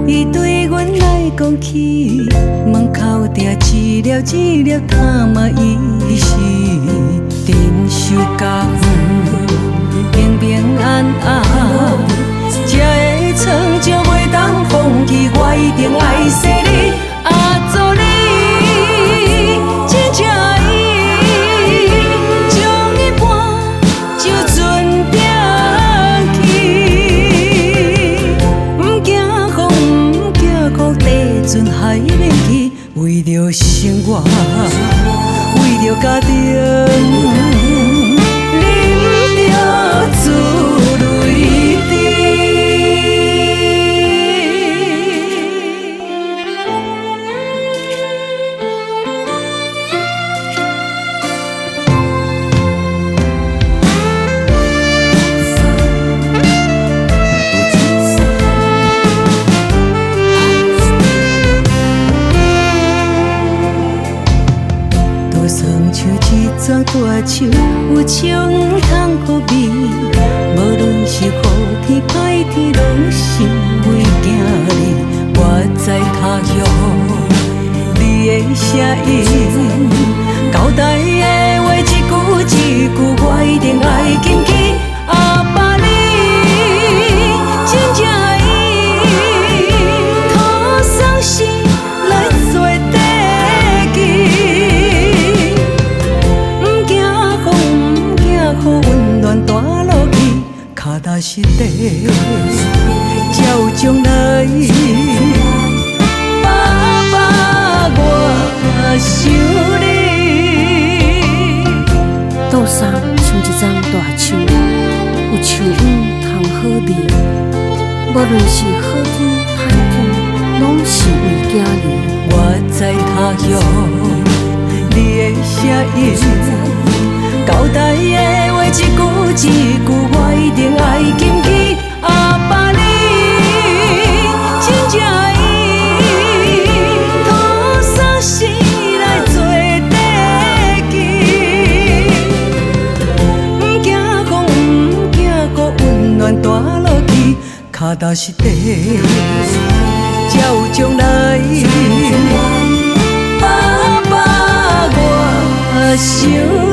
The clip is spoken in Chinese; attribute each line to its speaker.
Speaker 1: 伊对阮来讲起，门口定一粒一粒探嘛伊是珍馐甲远，平平安安，才会成就袂当放弃，我一定爱惜你，做你真正伊，将伊搬就船顶去，不惊风，不惊雨，地船海免去，为着生活，为着家庭，啉着珠泪滴。一桩大树，有树不通互味，无论是好天歹天，拢是为惊你。我在他乡，你的声音，交代的话一句一句，我一定爱谨记。阿爸你真正爱伊，土丧时来做地基。温暖大落去，脚踏实地，才有将来。爸爸，我想你。
Speaker 2: 桌上像一张大树，有树影通好味。无论是好天歹天，拢是为惊你。
Speaker 1: 我在他乡，你的声音，交代的话一句一句，我一定爱谨记。阿爸你真正爱伊，土丧时来做地基，不惊风，不惊雨，温暖大落去，脚踏实地，才有将来。爸爸，我想。